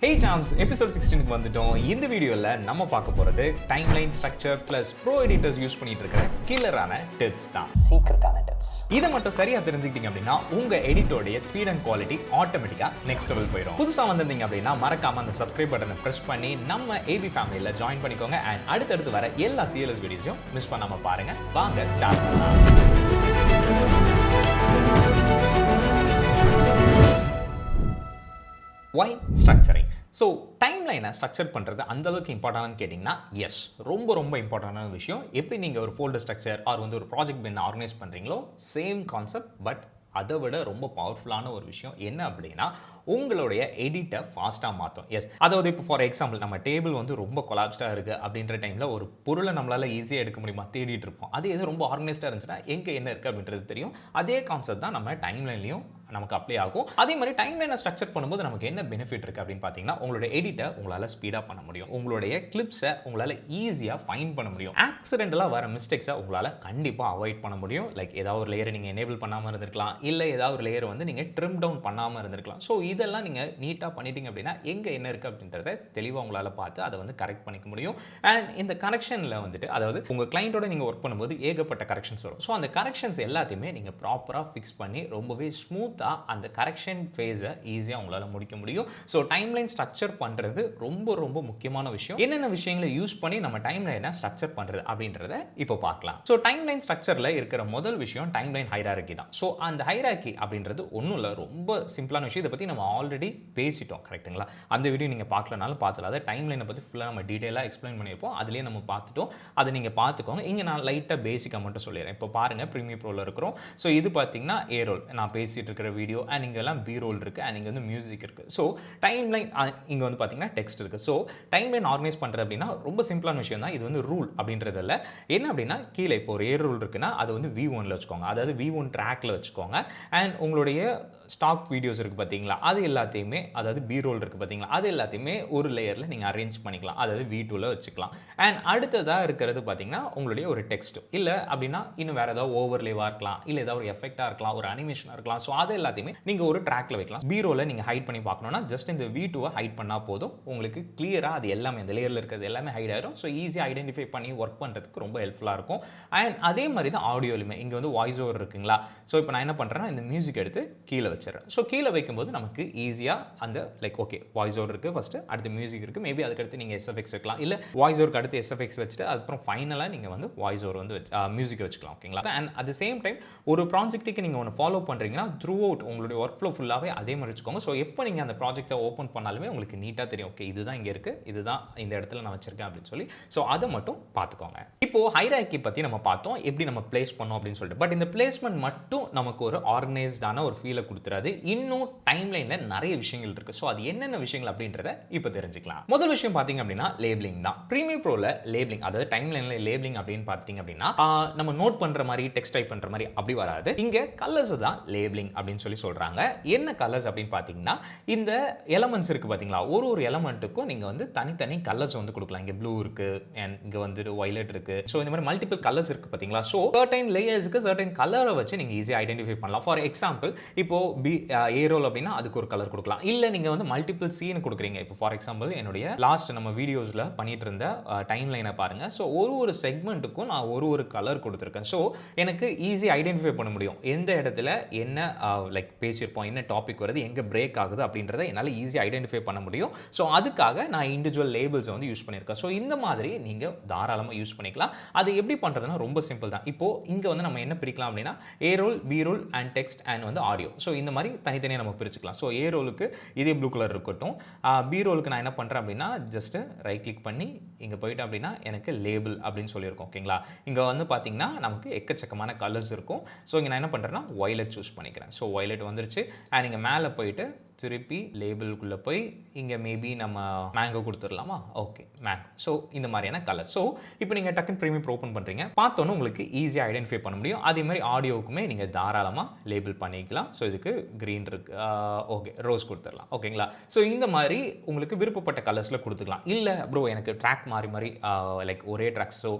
Hey Charms, episode 16 வந்துட்டோம். இந்த வீடியோல நம்ம பார்க்க போறது timeline structure plus pro editors use பண்ணிட்டு இருக்கிற கில்லரான டிப்ஸ் தான். சீக்ரெட்டான டிப்ஸ். இதை மட்டும் சரியா தெரிஞ்சுக்கிட்டீங்க அப்படின்னா உங்க எடிட்டோடைய ஸ்பீட் அண்ட் குவாலிட்டி ஆட்டோமேட்டிக்கா நெக்ஸ்ட் லெவல் போயிடும். புதுசா வந்திருந்தீங்க அப்படின்னா மறக்காம அந்த சப்ஸ்கிரைப் பட்டனை பிரஸ் பண்ணி நம்ம ஏபி ஃபேமிலியில ஜாயின் பண்ணிக்கோங்க. அண்ட் அடுத்தடுத்து வர எல்லா சிஎல்எஸ் வீடியோஸையும் மிஸ் பண்ணாம பாருங்க. வாங்க ஸ்டார்ட் பண்ணலாம். Why structuring? ஸோ டைம்லைனை ஸ்ட்ரக்சர் பண்ணுறது அந்தளவுக்கு இம்பார்ட்டன்ட்னு கேட்டிங்கன்னா எஸ், ரொம்ப இம்பார்ட்டண்டான விஷயம். எப்படி நீங்கள் ஒரு ஃபோல்டர் ஸ்ட்ரக்சர் ஆர் வந்து ஒரு ப்ராஜெக்ட் பின் ஆர்கனைஸ் பண்ணுறீங்களோ சேம் கான்செப்ட், பட் அதை விட ரொம்ப பவர்ஃபுல்லான ஒரு விஷயம் என்ன அப்படின்னா உங்களுடைய எடிட்டை ஃபாஸ்ட்டாக மாற்றும். எஸ், அதாவது இப்போ ஃபார் எக்ஸாம்பிள் நம்ம டேபிள் வந்து ரொம்ப கொலாப்ஸ்டாக இருக்குது அப்படின்ற டைமில் ஒரு பொருளை நம்மளால் ஈஸியாக எடுக்க முடியுமா, தேடிட்டு இருப்போம். அது எது ரொம்ப ஆர்கனைஸ்டாக இருந்துச்சுன்னா எங்கே என்ன இருக்குது அப்படின்றது தெரியும். அதே கான்செப்ட் தான் நம்ம டைம்லைன்லையும் நமக்கு அப்ளை ஆகும். அதே மாதிரி டைம்லைனை ஸ்ட்ரக்சர் பண்ணும்போது நமக்கு என்ன பெனிஃபிட் இருக்குது அப்படின்னு பார்த்தீங்கன்னா உங்களுடைய எடிட்டை உங்களால் ஸ்பீடாக பண்ண முடியும். உங்களுடைய கிளிப்ஸை உங்களால் ஈஸியாக ஃபைண்ட் பண்ண முடியும். ஆக்சிடென்டலாக வர மிஸ்டேக்ஸை உங்களால் கண்டிப்பாக அவாய்ட் பண்ண முடியும். லைக் ஏதாவது ஒரு லேயரை நீங்கள் எனேபிள் பண்ணாமல் இருந்திருக்கலாம், இல்லை ஏதாவது ஒரு லேயர் வந்து நீங்கள் ட்ரிம் டவுன் பண்ணாமல் இருந்திருக்கலாம். ஸோ இதெல்லாம் நீங்கள் நீட்டாக பண்ணிட்டீங்க அப்படின்னா எங்கே என்ன இருக்குது அப்படின்றத தெளிவாக உங்களால் பார்த்து அதை வந்து கரெக்ட் பண்ணிக்க முடியும். அண்ட் இந்த கரெக்ஷனில் வந்துட்டு அதாவது உங்கள் கிளைண்ட்டோட நீங்கள் ஒர்க் பண்ணும்போது ஏகப்பட்ட கரெக்ஷன்ஸ் வரும். ஸோ அந்த கரெக்ஷன்ஸ் எல்லாத்தையுமே நீங்கள் ப்ராப்பராக ஃபிக்ஸ் பண்ணி ரொம்பவே ஸ்மூத் அந்த கரெக்ஷன் ஃபேஸை ஈஸியாக உங்களால் முடிக்க முடியும். ஸோ டைம்லைன் ஸ்ட்ரக்சர் பண்ணுறது ரொம்ப முக்கியமான விஷயம். என்னென்ன விஷயங்களை யூஸ் பண்ணி நம்ம டைம்லைனை ஸ்ட்ரக்சர் பண்ணுறது அப்படின்றத இப்போ பார்க்கலாம். ஸோ டைம்லைன் ஸ்ட்ரக்சரில் இருக்கிற முதல் விஷயம் டைம்லைன் ஹைரார்கி தான். ஸோ அந்த ஹைரார்கி அப்படின்றது ஒன்றும் இல்லை, ரொம்ப சிம்பிளான விஷயம். இதை பற்றி நம்ம ஆல்ரெடி பேசிட்டோம், கரெக்டுங்களா? அந்த வீடியோ நீங்கள் பார்க்கலனாலும் பார்த்துலாம். அதை டைம்லைனை பற்றி ஃபுல்லாக நம்ம டீட்டெயிலாக எக்ஸ்பிளைன் பண்ணியிருப்போம். அதுலேயே நம்ம பார்த்துட்டோம். அதை நீங்கள் பார்த்துக்கோங்க. இங்கே நான் லைட்டாக பேசிக்காக மட்டும் சொல்லிடுறேன். இப்போ பாருங்கள், ப்ரீமியர் ப்ரோவில் இருக்கிறோம். ஸோ இது பார்த்தீங்கன்னா ஏ ரோல், நான் பேசிகிட்டு இருக்கிற வீடியோ. அண்ட் இங்கெல்லாம் பி ரோல் இருக்குது. அண்ட் இங்கே வந்து மியூசிக் இருக்குது. ஸோ டைம்லைன் இங்கே வந்து பார்த்தீங்கன்னா டெக்ஸ்ட் இருக்குது. ஸோ டைம்லைன் ஆர்கனைஸ் பண்ணுறது அப்படின்னா ரொம்ப சிம்பிளான விஷயம் தான். இது வந்து ரூல் அப்படின்றதில்ல. என்ன அப்படின்னா கீழே இப்போ ஒரு ஏ ரோல் இருக்குன்னா அதை வந்து V1ல வச்சுக்கோங்க, அதாவது V1 ட்ராக்ல வச்சுக்கோங்க. அண்ட் உங்களுடைய ஸ்டாக் வீடியோஸ் இருக்குது பார்த்தீங்களா, அது எல்லாத்தையுமே, அதாவது பி ரோல் இருக்குது பார்த்தீங்களா, அது எல்லாத்தையுமே ஒரு லேயரில் நீங்கள் அரேஞ்ச் பண்ணிக்கலாம், அதாவது V2ல வச்சுக்கலாம். அண்ட் அடுத்ததாக இருக்கிறது பார்த்தீங்கன்னா உங்களுடைய ஒரு டெக்ஸ்ட், இல்லை அப்படின்னா இன்னும் வேறு ஏதாவது ஓவர்லேவாக இருக்கலாம், இல்லை ஏதாவது ஒரு எஃபெக்டாக இருக்கலாம், ஒரு அனிமேஷனாக இருக்கலாம். ஸோ அது எல்லாத்தையுமே நீங்கள் ஒரு ட்ராக்ல வைக்கலாம். பி ரோலில் நீங்கள் ஹைட் பண்ணி பார்க்கணும்னா ஜஸ்ட் இந்த V2வை ஹைட் பண்ணால் போதும். உங்களுக்கு கிளியராக அது எல்லாமே இந்த லேயரில் இருக்கிறது எல்லாமே ஹைட் ஆயிரும். ஸோ ஈஸியாக ஐடென்டிஃபை பண்ணி ஒர்க் பண்ணுறதுக்கு ரொம்ப ஹெல்ப்ஃபுல்லாக இருக்கும். அண்ட் அதே மாதிரி தான் ஆடியோலுமே இங்கே வந்து வாய்ஸ் ஓவர் இருக்குங்களா. ஸோ இப்போ நான் என்ன பண்ணுறேன்னா இந்த மியூசிக் எடுத்து கீழே வச்சிடறேன். ஸோ கீழே வைக்கும்போது நமக்கு ஈஸியாக அந்த லைக் ஓகே வாய்ஸ் ஓவர் இருக்குது, ஃபஸ்ட்டு அடுத்து மியூசிக் இருக்குது, மேபி அதுக்கடுத்து நீங்கள் SFX வைக்கலாம், இல்லை வாய்ஸ் ஓவருக்கு அடுத்து SFX வச்சுட்டு அதுக்கப்புறம் ஃபைனலாக நீங்கள் வந்து வாய்ஸ் ஓவர் வந்து மியூசிக் வச்சுக்கலாம். ஓகேங்களா? And at the same time ஒரு ப்ராஜெக்ட்டுக்கு நீங்கள் ஒன்று ஃபாலோ பண்ணுறீங்கன்னா த்ரூ அவுட் உங்களுடைய ஒர்க் ஃப்ளோ ஃபுல்லாகவே அதே மாதிரி வச்சுக்கோங்க. ஸோ எப்போ நீங்கள் அந்த ப்ராஜெக்ட்டை ஓப்பன் பண்ணாலுமே உங்களுக்கு நீட்டாக தெரியும், ஓகே இதுதான் இங்கே இருக்குது, இதுதான் இந்த இடத்துல நான் வச்சிருக்கேன் அப்படின்னு சொல்லி. ஸோ அதை மட்டும் பார்த்துக்கோங்க. இப்போது ஹைரார்கி பற்றி நம்ம பார்த்தோம், எப்படி நம்ம பிளேஸ் பண்ணோம் அப்படின்னு சொல்லிட்டு. பட் இந்த பிளேஸ்மெண்ட் மட்டும் நமக்கு ஒரு ஆர்கனைஸ்டான ஒரு ஃபீலை கொடுத்துறாது. இன்னும் டைம்லைனில் நிறைய விஷயங்கள் இருக்குது. ஸோ அது என்னென்ன விஷயங்கள் அப்படின்றத இப்போ தெரிஞ்சுக்கலாம். முதல் விஷயம் பார்த்தீங்க அப்படின்னா லேபிளிங் தான். ப்ரீமியர் ப்ரோவில் லேபிளிங், அதாவது டைம்லைனில் லேபிளிங் அப்படின்னு பார்த்தீங்க அப்படின்னா நம்ம நோட் பண்ணுற மாதிரி டெக்ஸ்ட் டைப் பண்ணுற மாதிரி அப்படி வராது. இங்கே கலர்ஸ் தான் லேபிளிங் அப்படின்னு சொல்லி சொல்கிறாங்க. என்ன கலர்ஸ் அப்படின்னு பார்த்தீங்கன்னா இந்த எலமெண்ட்ஸ் இருக்குது பார்த்தீங்களா, ஒரு எலமெண்ட்டுக்கும் நீங்கள் வந்து தனித்தனி கலர்ஸ் வந்து கொடுக்கலாம். இங்கே ப்ளூ இருக்குது, அண்ட் இங்கே வந்துட்டு வயலட் இருக்குது. ஸோ இந்த மாதிரி மல்டிபிள் கலர்ஸ் இருக்குது பார்த்தீங்களா. ஸோ சர்டைன் லேயர்ஸுக்கு சர்டைன் கலரை வச்சு நீங்கள் ஈஸியாக ஐடென்டிஃபை பண்ணலாம். ஃபார் எக்ஸாம்பிள் இப்போ ஏ ரோல் அப்படின்னா அதுக்கு ஒரு கலர் கொடுக்கலாம், இல்லை நீங்கள் வந்து மல்டிபிள் சீன் கொடுக்குறீங்க. இப்போ ஃபார் எக்ஸாம்பிள் என்னுடைய லாஸ்ட் நம்ம வீடியோஸில் பண்ணிட்டு இருந்த டைம் லைனை பாருங்கள். ஸோ ஒரு செக்மெண்ட்டுக்கும் நான் ஒரு கலர் கொடுத்துருக்கேன். ஸோ எனக்கு ஈஸியாக ஐடென்டிஃபை பண்ண முடியும் எந்த இடத்துல என்ன லைக் பேசியிருப்போம், என்ன டாபிக் வருது, எங்கே பிரேக் ஆகுது அப்படின்றத என்னால் ஈஸியாக ஐடென்டிஃபை பண்ண முடியும். ஸோ அதுக்காக நான் இண்டிவிஜுவல் லேபிள்ஸை வந்து யூஸ் பண்ணியிருக்கேன். ஸோ இந்த மாதிரி நீங்கள் தாராளமாக யூஸ் பண்ணிக்கலாம். அது எப்படி பண்ணுறதுனா ரொம்ப சிம்பிள் தான். இப்போது இங்கே வந்து நம்ம என்ன பிரிக்கலாம் அப்படின்னா A roll, B roll and text and வந்து ஆடியோ. ஸோ இந்த மாதிரி தனித்தனியாக நம்ம பிரிச்சுக்கலாம். ஸோ ஏ ரோலுக்கு இதே ப்ளூ கலர் இருக்கட்டும். பி ரோலுக்கு நான் என்ன பண்ணுறேன் அப்படின்னா ஜஸ்ட்டு ரைட் கிளிக் பண்ணி இங்கே போயிட்டு அப்படின்னா எனக்கு லேபிள் அப்படின்னு சொல்லியிருக்கோம். ஓகேங்களா? இங்கே வந்து பார்த்தீங்கன்னா நமக்கு எக்கச்சக்கமான கலர்ஸ் இருக்கும். ஸோ இங்கே நான் என்ன பண்ணுறேன்னா வயலட் சூஸ் பண்ணிக்கிறேன். ஸோ வயலட் வந்துருச்சு. அண்ட் இங்கே மேலே போயிட்டு திருப்பி லேபிளுக்குள்ளே போய் இங்கே மேபி நம்ம மேங்கோ கொடுத்துடலாமா? Okay mango. ஸோ இந்த மாதிரியான கலர். ஸோ இப்போ நீங்கள் டக்குன்னு ப்ரீமியர் ஓப்பன் பண்ணுறீங்க, பார்த்தோன்னே உங்களுக்கு ஈஸியாக ஐடென்டிஃபை பண்ண முடியும். அதே மாதிரி ஆடியோவுக்குமே நீங்கள் தாராளமாக லேபிள் பண்ணிக்கலாம். ஸோ இதுக்கு க்ரீன் இருக்குது, ஓகே ரோஸ் கொடுத்துடலாம். ஓகேங்களா? ஸோ இந்த மாதிரி உங்களுக்கு விருப்பப்பட்ட கலர்ஸில் கொடுத்துக்கலாம். இல்லை ப்ரோ எனக்கு ட்ராக் மாறி லைக் ஒரே ட்ராக், ஸோ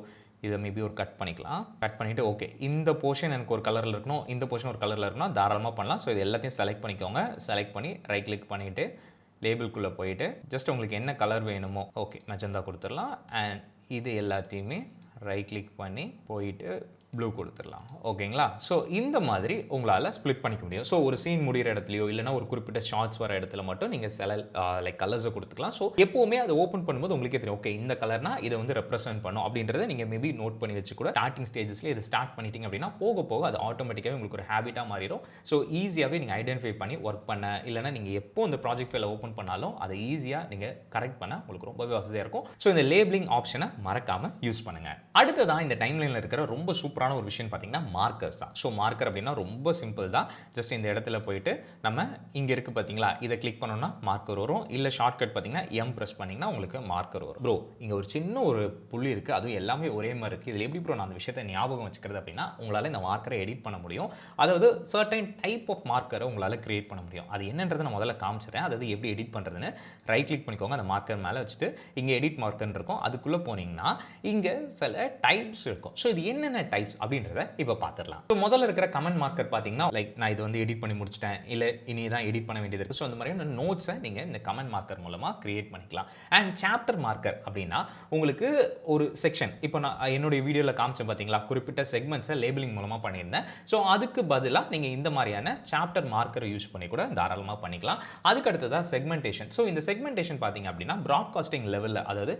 இதை மேபி ஒரு கட் பண்ணிக்கலாம். கட் பண்ணிவிட்டு ஓகே இந்த போர்ஷன் எனக்கு ஒரு கலரில் இருக்கணும், இந்த போர்ஷன் ஒரு கலரில் இருக்கணும், தாராளமாக பண்ணலாம். ஸோ இது எல்லாத்தையும் செலக்ட் பண்ணிக்கோங்க. செலக்ட் பண்ணி ரைட் கிளிக் பண்ணிவிட்டு லேபிள்குள்ளே போயிட்டு ஜஸ்ட் உங்களுக்கு என்ன கலர் வேணுமோ ஓகே மெஜந்தா கொடுத்துடலாம். அண்ட் இது எல்லாத்தையுமே ரைட் கிளிக் பண்ணி போயிட்டு ப்ளூ கொடுத்துடலாம். ஓகேங்களா? ஸோ இந்த மாதிரி உங்களால் ஸ்ப்ளிட் பண்ணிக்க முடியும். ஸோ ஒரு சீன் முடிகிற இடத்துலையோ இல்லைனா ஒரு குறிப்பிட்ட ஷார்ட்ஸ் வர இடத்துல மட்டும் நீங்கள் சில லைக் கலர்ஸை கொடுத்துக்கலாம். ஸோ எப்போவுமே அதை ஓப்பன் பண்ணும்போது உங்களுக்கே தெரியும் ஓகே இந்த கலர்னா இதை வந்து ரெப்ரசென்ட் பண்ணும் அப்படின்றத நீங்கள் மேபி நோட் பண்ணி வச்சு கூட ஸ்டார்டிங் ஸ்டேஜஸ்லேயே இதை ஸ்டார்ட் பண்ணிட்டீங்க அப்படின்னா போக போக அது ஆட்டோமேட்டிக்காகவே உங்களுக்கு ஒரு ஹேபிட்டாக மாறிடும். ஸோ ஈஸியாகவே நீங்கள் ஐடென்டிஃபை பண்ணி ஒர்க் பண்ண இல்லைனா நீங்கள் எப்போ இந்த ப்ராஜெக்ட் ஃபைலை ஓப்பன் பண்ணாலும் அதை ஈஸியாக நீங்கள் கரெக்ட் பண்ண உங்களுக்கு ரொம்பவே வசதியாக இருக்கும். ஸோ இந்த லேபிளிங் ஆப்ஷனை மறக்காமல் யூஸ் பண்ணுங்கள். அடுத்ததான் இந்த டைம்லைனில் இருக்கிற ரொம்ப சூப்பரான ஒரு விஷயம் பார்த்தீங்கன்னா மார்க்கர்ஸ் தான். ஸோ மார்க்கர் அப்படின்னா ரொம்ப சிம்பிள் தான். ஜஸ்ட் இந்த இடத்துல போயிட்டு நம்ம இங்கே இருக்குது பார்த்தீங்களா, இதை கிளிக் பண்ணோம்னா மார்க்கர் வரும். இல்லை ஷார்ட்கட் பார்த்தீங்கன்னா எம் ப்ரெஸ் பண்ணிங்கன்னா உங்களுக்கு மார்க்கர் வரும். ப்ரோ இங்கே ஒரு சின்ன ஒரு புள்ளி இருக்குது, அதுவும் எல்லாமே ஒரே மாதிரி இருக்குது. இதில் எப்படி ப்ரோ நான் அந்த விஷயத்தை ஞாபகம் வச்சுக்கிறது அப்படின்னா உங்களால் இந்த மார்க்கரை எடிட் பண்ண முடியும். அதாவது சர்டைன் டைப் ஆஃப் மார்க்கரை உங்களால் கிரியேட் பண்ண முடியும். அது என்னன்றதை நான் முதல்ல காமிச்சிடுறேன். அதாவது எப்படி எடிட் பண்ணுறதுன்னு ரைட் கிளிக் பண்ணிக்கோங்க. அந்த மார்க்கர் மேலே வச்சுட்டு இங்கே எடிட் மார்க்கர்னு இருக்கும். அதுக்குள்ளே போனீங்கன்னா இங்கே சில டைப்ஸ் இருக்கும். ஸோ இது என்னென்ன டைப்ஸ் அப்படின்றத இப்போ பார்த்துடலாம். ஸோ முதல்ல இருக்கிற கமெண்ட் மார்க்கர் பார்த்தீங்கன்னா லைக் நான் இது வந்து எடிட் பண்ணி முடிச்சிட்டேன், இல்லை இனி தான் எடிட் பண்ண வேண்டியது இருக்குது. ஸோ அந்த மாதிரியான நோட்ஸை நீங்கள் இந்த கமெண்ட் மார்க்கர் மூலமாக கிரியேட் பண்ணிக்கலாம். அண்ட் சாப்டர் மார்க்கர் அப்படின்னா உங்களுக்கு ஒரு செக்ஷன் இப்போ நான் என்னுடைய வீடியோவில் காமிச்சேன் பார்த்தீங்களா, குறிப்பிட்ட செக்மெண்ட்ஸை லேபிளிங் மூலமாக பண்ணியிருந்தேன். ஸோ அதுக்கு பதிலாக நீங்கள் இந்த மாதிரியான சாப்டர் மார்க்கரை யூஸ் பண்ணி கூட தாராளமாக பண்ணிக்கலாம். அதுக்கு அடுத்ததாக செக்மெண்டேஷன். ஸோ இந்த செக்மெண்டேஷன் பார்த்தீங்க அப்படின்னா ப்ராட்காஸ்டிங் லெவலில் அதாவது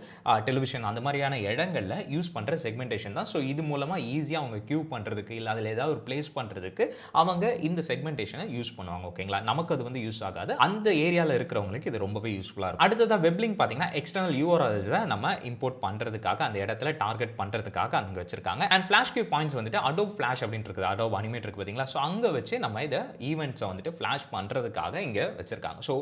டெலிவிஷன் அந்த மாதிரியான இடங்களில் யூஸ் பண்ணுற செக்மெண்டேஷன் தான். ஸோ இது மூலமாக ஈஸியாக அவங்க கியூ பண்ணுறதுக்கு இல்லை அதில் ஏதாவது ஒரு பிளேஸ் பண்ணுறதுக்கு அவங்க இந்த செக்மெண்டேஷனை யூஸ் பண்ணுவாங்க. ஓகேங்களா? நமக்கு அது வந்து யூஸ் ஆகாது, அந்த ஏரியாவில் இருக்கிறவங்களுக்கு இது ரொம்பவே யூஸ்ஃபுல்லாக இருக்கும். அடுத்ததாக வெப்லிங் பார்த்தீங்கன்னா எக்ஸ்டர்னல் யூஆர்எல்ஸை நம்ம இம்போர்ட் பண்ணுறதுக்காக அந்த இடத்துல டார்கெட் பண்ணுறதுக்காக அங்கே வச்சிருக்காங்க. அண்ட் ஃபிளாஷ் கியூ பாயிண்ட்ஸ் வந்துட்டு அடோப் ஃபிளாஷ் அப்படின்னு இருக்குது, அடோப் அனிமேட் இருக்குது பார்த்தீங்களா. ஸோ அங்கே வச்சு நம்ம இதை ஈவெண்ட்ஸை வந்துட்டு ஃபிளாஷ் பண்ணுறதுக்காக இங்கே வச்சிருக்காங்க. ஸோ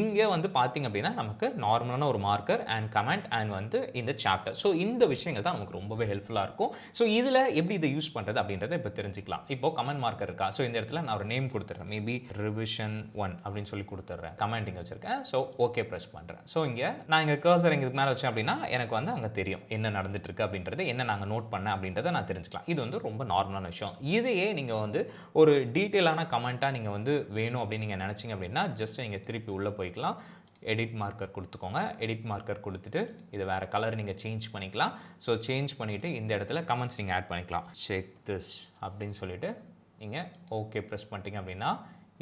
இங்கே வந்து பார்த்தீங்க அப்படின்னா நமக்கு நார்மலான ஒரு மார்க்கர் அண்ட் கமெண்ட் அண்ட் வந்து இந்த சாப்டர். ஸோ இந்த விஷயங்கள் தான் நமக்கு ரொம்பவே ஹெல்ப்ஃபுல்லாக இருக்கும். ஸோ இதில் எப்படி இதை யூஸ் பண்ணுறது அப்படின்றத இப்போ தெரிஞ்சுக்கலாம். இப்போ கமெண்ட் மார்க்கர் இருக்கா, ஸோ இந்த இடத்துல நான் ஒரு நேம் கொடுத்துட்றேன், மேபி ரிவிஷன் 1 அப்படின்னு சொல்லி கொடுத்துட்றேன். கமெண்ட் இங்கே வச்சிருக்கேன். ஸோ ஓகே ப்ரெஸ் பண்ணுறேன். ஸோ இங்கே நான் இங்கே கர்சர் இங்கே மேலே வச்சேன் அப்படின்னா எனக்கு வந்து அங்கே தெரியும் என்ன நடந்துட்டு இருக்கு அப்படின்றது, என்ன நாங்கள் நோட் பண்ண அப்படின்றத நான் தெரிஞ்சுக்கலாம். இது வந்து ரொம்ப நார்மலான விஷயம். இதையே நீங்கள் வந்து ஒரு டீட்டெயிலான கமெண்ட்டாக நீங்கள் வந்து வேணும் அப்படின்னு நீங்கள் நினச்சிங்க அப்படின்னா ஜஸ்ட் நீங்கள் திருப்பி உள்ளே போய்க்கலாம். எடிட் மார்க்கர் கொடுத்துக்கோங்க. எடிட் மார்க்கர் கொடுத்துட்டு இதை வேறு கலர் நீங்கள் சேஞ்ச் பண்ணிக்கலாம். ஸோ சேஞ்ச் பண்ணிவிட்டு இந்த இடத்துல கமெண்ட்ஸ் நீங்கள் ஆட் பண்ணிக்கலாம். செக் திஸ் அப்படின்னு சொல்லிவிட்டு நீங்கள் ஓகே ப்ரெஸ் பண்ணிட்டீங்க அப்படின்னா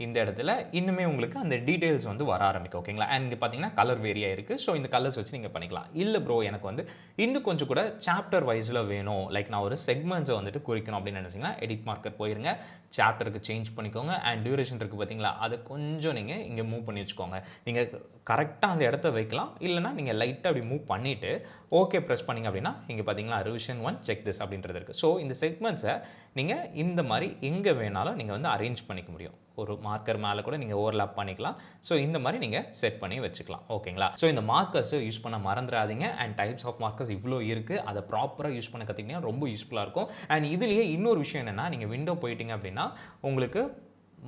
இந்த இடத்துல இன்னுமே உங்களுக்கு அந்த டீட்டெயில்ஸ் வந்து வர ஆரம்பிக்கும். ஓகேங்களா? அண்ட் இங்கே பார்த்தீங்கன்னா கலர் வேரியாக இருக்குது. ஸோ இந்த கலர்ஸ் வச்சு நீங்கள் பண்ணிக்கலாம். இல்லை ப்ரோ எனக்கு வந்து இன்னும் கொஞ்சம் கூட சாப்டர் வைஸில் வேணும், லைக் நான் ஒரு செக்மெண்ட்ஸை வந்துட்டு குறிக்கணும் அப்படின்னு நினச்சிங்கன்னா எடிட் மார்க்கர் போயிருங்க, சாப்டருக்கு சேஞ்ச் பண்ணிக்கோங்க. அண்ட் டியூரேஷன் இருக்குது பார்த்தீங்களா, அதை கொஞ்சம் நீங்கள் இங்கே மூவ் பண்ணி வச்சுக்கோங்க. நீங்கள் கரெக்டாக அந்த இடத்த வைக்கலாம், இல்லைனா நீங்கள் லைட்டாக அப்படி மூவ் பண்ணிவிட்டு ஓகே ப்ரெஸ் பண்ணிங்க அப்படின்னா இங்கே பார்த்தீங்களா ரிவிஷன் 1 செக் திஸ் அப்படின்றது இருக்குது. ஸோ இந்த செக்மெண்ட்ஸை நீங்கள் இந்த மாதிரி எங்கே வேணாலும் நீங்கள் வந்து அரேஞ்ச் பண்ணிக்க முடியும். ஒரு மார்க்கர் மேலே கூட நீங்கள் ஓவர்லாப் பண்ணிக்கலாம். ஸோ இந்த மாதிரி நீங்கள் செட் பண்ணி வச்சுக்கலாம். ஓகேங்களா? ஸோ இந்த மார்க்கர்ஸ் யூஸ் பண்ண மறந்துடாதீங்க. அண்ட் டைப்ஸ் ஆஃப் மார்க்கர்ஸ் இவ்வளோ இருக்குது, அதை ப்ராப்பராக யூஸ் பண்ண கற்றுக்கிட்டீங்கன்னா ரொம்ப யூஸ்ஃபுல்லாக இருக்கும். அண்ட் இதுலேயே இன்னொரு விஷயம் என்னென்னா, நீங்கள் விண்டோ போயிட்டீங்க அப்படின்னா உங்களுக்கு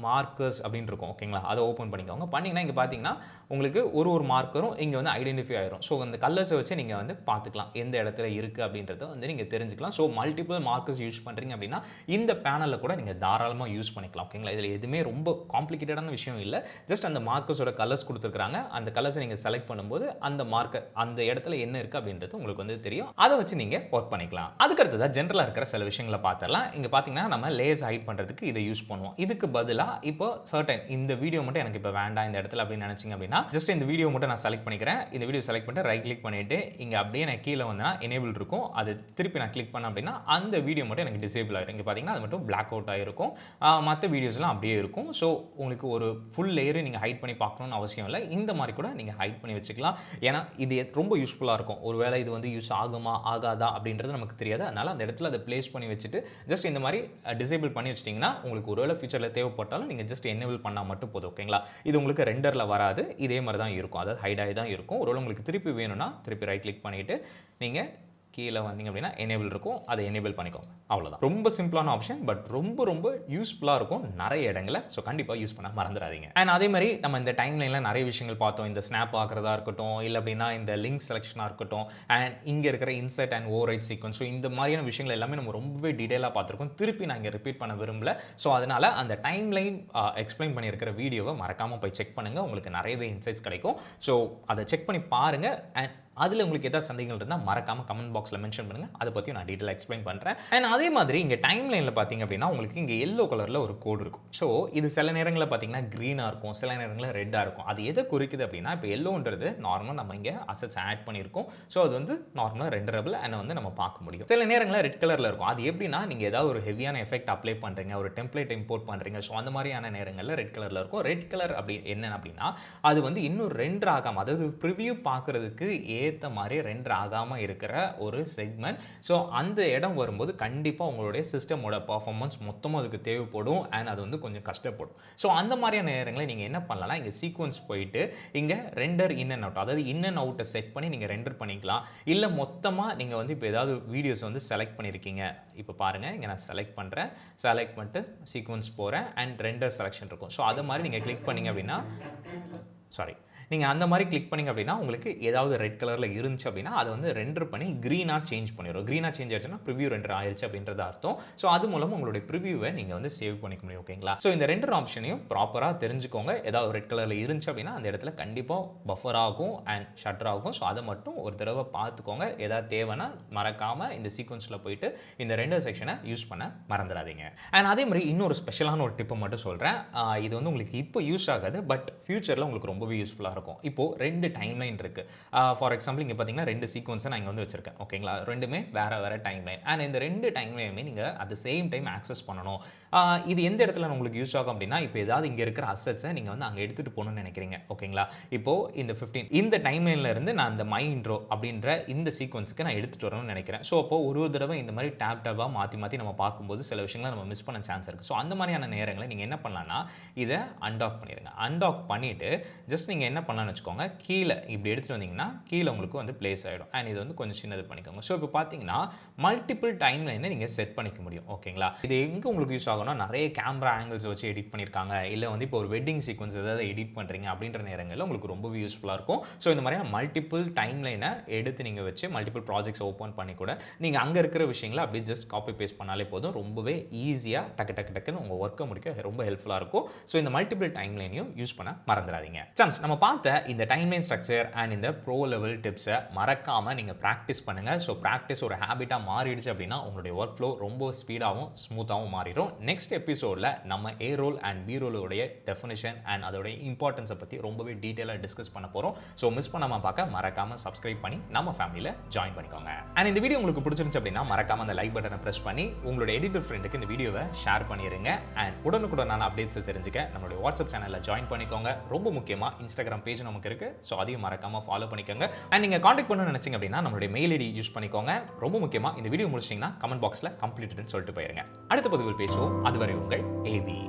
மார்க்கர்ஸ் அப்படின்னு இருக்கும். ஓகேங்களா? அதை ஓப்பன் பண்ணிக்கோங்க. பண்ணிங்கன்னா இங்கே பார்த்தீங்கன்னா உங்களுக்கு ஒரு மார்க்கரும் இங்கே வந்து ஐடென்டிஃபை ஆயிரும். ஸோ அந்த கலர்ஸை வச்சு நீங்கள் வந்து பார்த்துக்கலாம் எந்த இடத்துல இருக்குது அப்படின்றத வந்து நீங்கள் தெரிஞ்சுக்கலாம். ஸோ மல்டிபிள் மார்க்கர்ஸ் யூஸ் பண்ணுறீங்க அப்படின்னா இந்த பேனலில் கூட நீங்கள் தாராளமாக யூஸ் பண்ணிக்கலாம். ஓகேங்களா? இதில் எதுவுமே ரொம்ப காம்ப்ளிகேட்டடான விஷயம் இல்லை. ஜஸ்ட் அந்த மார்க்கர்ஸோட கலர்ஸ் கொடுத்துருக்காங்க. அந்த கலர்ஸை நீங்கள் செலக்ட் பண்ணும்போது அந்த மார்க்கர் அந்த இடத்துல என்ன இருக்குது அப்படின்றது உங்களுக்கு வந்து தெரியும். அதை வச்சு நீங்கள் ஒர்க் பண்ணிக்கலாம். அதுக்கடுத்ததாக ஜென்ரலாக இருக்கிற சில விஷயங்களை பார்த்துடலாம். இங்கே பார்த்தீங்கன்னா நம்ம லேயர்ஸ் ஹைட் பண்ணுறதுக்கு இதை யூஸ் பண்ணுவோம். இதுக்கு பதிலாக இப்போ சர்டன் இந்த வீடியோ மட்டும் எனக்கு இப்போ வேண்டாம் இந்த இடத்துல அப்படின்னு நினைச்சீங்க அப்படின்னா ஜஸ்ட் இந்த வீடியோ மட்டும் நான் செலக்ட் பண்ணிக்கிறேன். இந்த வீடியோ செலக்ட் பண்ணிட்டு ரைட் கிளிக் பண்ணிட்டு இங்கே அப்படியே நான் கீழே வந்தேன்னா எனேபிள் இருக்கும். அது திருப்பி நான் கிளிக் பண்ணேன் அப்படின்னா அந்த வீடியோ மட்டும் எனக்கு டிசேபிள் ஆகிடும். இங்கே பார்த்தீங்கன்னா அது மட்டும் பிளாக் அவுட் ஆகிருக்கும். மற்ற வீடியோஸ்லாம் அப்படியே இருக்கும். ஸோ உங்களுக்கு ஒரு ஃபுல் லேயரை நீங்கள் ஹைட் பண்ணி பார்க்கணும்னு அவசியம் இல்லை. இந்த மாதிரி கூட நீங்கள் ஹைட் பண்ணி வச்சுக்கலாம். ஏன்னா இது ரொம்ப யூஸ்ஃபுல்லாக இருக்கும். ஒருவேளை இது வந்து யூஸ் ஆகுமா ஆகாதா அப்படின்றது நமக்கு தெரியாது. அதனால் அந்த இடத்துல அதை பிளேஸ் பண்ணி வச்சுட்டு ஜஸ்ட் இந்த மாதிரி டிசேபிள் பண்ணி வச்சிட்டிங்கன்னா உங்களுக்கு ஒருவேளை ஃபியூச்சரில் தேவைப்பட்டாலும் நீங்கள் ஜஸ்ட் எனேபிள் பண்ணால் மட்டும் போதும். ஓகேங்களா? இது உங்களுக்கு ரெண்டரில் வராது. இதே மாதிரி தான் இருக்கும். அதாவது ஹைட் ஆகி தான் இருக்கும். ஒருவேளை உங்களுக்கு திருப்பி வேணும்னா திருப்பி ரைட் கிளிக் பண்ணிவிட்டு நீங்கள் கீழே வந்தீங்க அப்படின்னா எனேபிள் இருக்கும், அதை எனேபிள் பண்ணிக்கோங்க. அவ்வளோதான். ரொம்ப சிம்பிளான ஆப்ஷன், பட் ரொம்ப ரொம்ப யூஸ்ஃபுல்லாக இருக்கும் நிறைய இடங்களில். ஸோ கண்டிப்பாக யூஸ் பண்ண மறந்துடாதீங்க. அண்ட் அதே மாதிரி நம்ம இந்த டைம்லைனில் நிறைய விஷயங்கள் பார்த்தோம். இந்த ஸ்னாப் ஆகிறதா இருக்கட்டும், இல்லை அப்படின்னா இந்த லிங்க் செலெக்ஷனாக இருக்கட்டும், அண்ட் இங்கே இருக்கிற insert and overwrite sequence. So இந்த மாதிரியான விஷயங்கள் எல்லாமே நம்ம ரொம்பவே டீட்டெயிலாக பார்த்துருக்கோம். திருப்பி நான் இங்கே ரிப்பீட் பண்ண விரும்பல. ஸோ அதனால் அந்த டைம்லைன் எக்ஸ்பிளைன் பண்ணியிருக்கிற வீடியோவை மறக்காமல் போய் செக் பண்ணுங்கள். உங்களுக்கு நிறையவே இன்சைட்ஸ் கிடைக்கும். ஸோ அதை செக் பண்ணி பாருங்கள். அண்ட் அதில் உங்களுக்கு ஏதாவது சந்தேகங்கள் இருந்தால் மறக்காமல் கமெண்ட் பாக்ஸில் மென்ஷன் பண்ணுங்கள். அதை பற்றி நான் டீட்டெயிலாக எக்ஸ்பிளைன் பண்ணுறேன். அண்ட் அதே மாதிரி இங்கே டைம் லைனில் பார்த்தீங்க அப்படின்னா உங்களுக்கு இங்கே எல்லோ கலரில் ஒரு கோடு இருக்கும். ஸோ இது சில நேரங்களில் பார்த்தீங்கன்னா க்ரீனாக இருக்கும், சில நேரங்களில் ரெட்டாக இருக்கும். அது எதை குறிக்குது அப்படின்னா, இப்போ எல்லோன்றது நார்மலாக நம்ம இங்கே அசட்ஸ் ஆட் பண்ணியிருக்கோம். ஸோ அது வந்து நார்மலாக ரெண்டரபிள் அண்ட் வந்து நம்ம பார்க்க முடியும். சில நேரங்களில் ரெட் கலரில் இருக்கும். அது எப்படின்னா, நீங்கள் ஏதாவது ஒரு ஹெவியான எஃபெக்ட் அப்ளை பண்ணுறீங்க, ஒரு டெம்ப்ளேட் இம்போர்ட் பண்ணுறீங்க. ஸோ அந்த மாதிரியான நேரங்களில் ரெட் கலரில் இருக்கும். ரெட் கலர் அப்படி என்ன அப்படின்னா, அது வந்து இன்னும் ரெண்டர் ஆகாமல், அதாவது ப்ரிவியூ பார்க்குறதுக்கு ஏற்ற மாதிரி ரெண்டர் ஆகாமல் இருக்கிற ஒரு செக்மெண்ட். ஸோ அந்த இடம் வரும்போது கண்டிப்பாக உங்களுடைய சிஸ்டமோட பர்ஃபார்மன்ஸ் மொத்தமாக அதுக்கு தேவைப்படும். அண்ட் அது வந்து கொஞ்சம் கஷ்டப்படும். ஸோ அந்த மாதிரியான நேரங்களில் நீங்கள் என்ன பண்ணலாம், இங்கே சீக்வன்ஸ் போயிட்டு இங்கே ரெண்டர் இன் அண்ட் அவுட், அதாவது இன் அண்ட் அவுட்டை செட் பண்ணி நீங்கள் ரெண்டர் பண்ணிக்கலாம். இல்லை மொத்தமாக நீங்கள் வந்து இப்போ ஏதாவது வீடியோஸ் வந்து செலக்ட் பண்ணியிருக்கீங்க. இப்போ பாருங்கள், இங்கே நான் செலக்ட் பண்ணுறேன். செலக்ட் பண்ணிட்டு சீக்வன்ஸ் போகிறேன் அண்ட் ரெண்டர் செலெக்ஷன் இருக்கும். ஸோ அது மாதிரி நீங்கள் கிளிக் பண்ணிங்க அப்படின்னா, நீங்கள் அந்த மாதிரி கிளிக் பண்ணிங்க அப்படின்னா உங்களுக்கு ஏதாவது ரெட் கலரில் இருந்துச்சு அப்படின்னா அதை வந்து ரெண்டர் பண்ணி க்ரீனாக சேஞ்ச் பண்ணிடும். க்ரீனாக சேஞ்ச் ஆச்சுன்னா ப்ரிவியூ ரெண்டர் ஆயிடுச்சு அப்படின்றது அர்த்தம். ஸோ அது மூலமாக உங்களுடைய ப்ரிவியூவை நீங்கள் வந்து சேவ் பண்ணிக்க முடியும். ஓகேங்களா? ஸோ இந்த ரெண்டர் ஆப்ஷனையும் ப்ராப்பராக தெரிஞ்சுக்கோங்க. ஏதாவது ரெட் கலரில் இருந்துச்சு அப்படின்னா அந்த இடத்துல கண்டிப்பாக பஃபர் ஆகும் அண்ட் ஷட்டர் ஆகும். ஸோ அதை மட்டும் ஒரு தடவை பார்த்துக்கோங்க. ஏதாவது தேவைன்னா மறக்காமல் இந்த சீக்வன்ஸில் போயிட்டு இந்த ரெண்டர் செக்ஷனை யூஸ் பண்ண மறந்துடாதீங்க. அண்ட் அதே மாதிரி இன்னொரு ஸ்பெஷலான ஒரு டிப்பை மட்டும் சொல்கிறேன். இது வந்து உங்களுக்கு இப்போ யூஸ் ஆகாது, பட் ஃபியூச்சரில் உங்களுக்கு ரொம்பவே யூஸ்ஃபுல்லாக இருக்கும். இப்போ ரெண்டு டைம்லைன் இருக்கு. ஃபார் எக்ஸாம்பிள் இங்கே பார்த்தீங்கன்னா ரெண்டு சீக்வன்ஸை நான் இங்கே வந்து வச்சிருக்கேன். ஓகேங்களா? ரெண்டுமே வேற டைம்லைன். அண்ட் இந்த ரெண்டு டைம்லைனுமே நீங்கள் at the same time access பண்ணணும். இது எந்த இடத்துல உங்களுக்கு யூஸ் ஆகும் அப்படின்னா, இப்போ ஏதாவது இங்கே இருக்கிற அசட்ஸை நீங்கள் வந்து அங்கே எடுத்துகிட்டு போகணும்னு நினைக்கிறீங்க. ஓகேங்களா? இப்போ இந்த 15 இந்த டைம்லைனில் இருந்து நான் இந்த மை இன்ட்ரோ அப்படின்ற இந்த சீக்வன்ஸுக்கு நான் எடுத்துகிட்டு வரணும்னு நினைக்கிறேன். ஸோ அப்போ ஒரு தடவை இந்த மாதிரி டேபாக மாற்றி நம்ம பார்க்கும்போது சில விஷயங்களை நம்ம மிஸ் பண்ண சான்ஸ் இருக்குது. ஸோ அந்த மாதிரியான நேரங்களை நீங்கள் என்ன பண்ணலாம்னா, இதை அன்டாக் பண்ணிடுங்க. அன்டாக் பண்ணிவிட்டு ஜஸ்ட் நீங்கள் என்ன பண்ணலாம்னு வச்சுக்கோங்க, கீழே இப்படி எடுத்துகிட்டு வந்தீங்கன்னா கீழே உங்களுக்கு வந்து பிளேஸ் ஆகிடும். அண்ட் இது வந்து கொஞ்சம் சின்னது பண்ணிக்கோங்க. ஸோ இப்போ பார்த்தீங்கன்னா மல்டிபிள் டைம் லைனை நீங்கள் செட் பண்ணிக்க முடியும். ஓகேங்களா? இது எங்கே உங்களுக்கு யூஸ் ஆகும்னா, நிறைய கேமரா ஆங்கிள்ஸ் வச்சு எடிட் பண்ணியிருக்காங்க, இல்லை வந்து இப்போ ஒரு வெட்டிங் சீக்வன்ஸ் ஏதாவது எடிட் பண்ணுறீங்க அப்படின்ற நேரங்களில் உங்களுக்கு ரொம்பவே யூஸ்ஃபுல்லாக இருக்கும். ஸோ இந்த மாதிரியான மல்டிபிள் டைம் லைனை எடுத்து நீங்கள் வச்சு மல்டிபிள் ப்ராஜெக்ட்ஸ் ஓப்பன் பண்ணி கூட நீங்கள் அங்கே இருக்கிற விஷயங்களை அப்படியே ஜஸ்ட் காப்பி பேஸ்ட் பண்ணாலே போதும். ரொம்பவே ஈஸியாக டக்குன்னு உங்கள் ஒர்க்கை முடிக்க ரொம்ப ஹெல்ப்ஃபுல்லாக இருக்கும். ஸோ இந்த மல்டிபிள் டைம் லைனையும் யூஸ் பண்ண மறந்துடாதீங்க. சான்ஸ் நம்ம பார்த்த இந்த டைம்லைன் ஸ்ட்ரக்சர் அண்ட் இந்த ப்ரோ லெவல் டிப்ஸை மறக்காமல் நீங்கள் ப்ராக்டிஸ் பண்ணுங்கள். ஸோ ப்ராக்டிஸ் ஒரு ஹேபிட்டாக மாறிடுச்சு அப்படின்னா உங்களுடைய ஒர்க் ஃப்ளோ ரொம்ப ஸ்பீடாகவும் ஸ்மூத்தாகவும் மாறிடும். நெக்ஸ்ட் எபிசோடில் நம்ம ஏ ரோல் அண்ட் பி ரோலோடைய டெஃபினிஷன் அண்ட் அதோடைய இம்பார்ட்டன்ஸை பற்றி ரொம்பவே டீட்டெயிலாக டிஸ்கஸ் பண்ண போகிறோம். ஸோ மிஸ் பண்ணாமல் பார்க்க மறக்காமல் சப்ஸ்கிரைப் பண்ணி நம்ம ஃபேமிலியில் ஜாயின் பண்ணிக்கோங்க. அண்ட் இந்த வீடியோ உங்களுக்கு பிடிச்சிருந்துச்சு அப்படின்னா மறக்காமல் அந்த லைக் பட்டனை ப்ரெஸ் பண்ணி உங்களோட எடிட்டர் ஃப்ரெண்டுக்கு இந்த வீடியோவை ஷேர் பண்ணிடுங்க. அண்ட் உடனுக்குடனான அப்டேட்ஸை தெரிஞ்சுக்க நம்மளுடைய வாட்ஸ்அப் சேனலில் ஜாயின் பண்ணிக்கோங்க. ரொம்ப முக்கியமாக இன்ஸ்டாகிராம் பேஜ் நமக்கு இருக்குது. ஸோ அதையும் மறக்காமல் ஃபாலோ பண்ணிக்கோங்க. அண்ட் நீங்கள் காண்டாக்ட் பண்ணணும்னு நினச்சிங்க அப்படின்னா நம்மளுடைய மெயில் ஐடி யூஸ் பண்ணிக்கோங்க. ரொம்ப முக்கியமாக இந்த வீடியோ முடிச்சிட்டிங்கன்னா கமெண்ட் பாக்ஸில் கம்ப்ளீட்டட்னு சொல்லிட்டு போயிருங்க. அடுத்த பதிவில் பேசுவோம். அதுவரை உங்கள் ஏபி.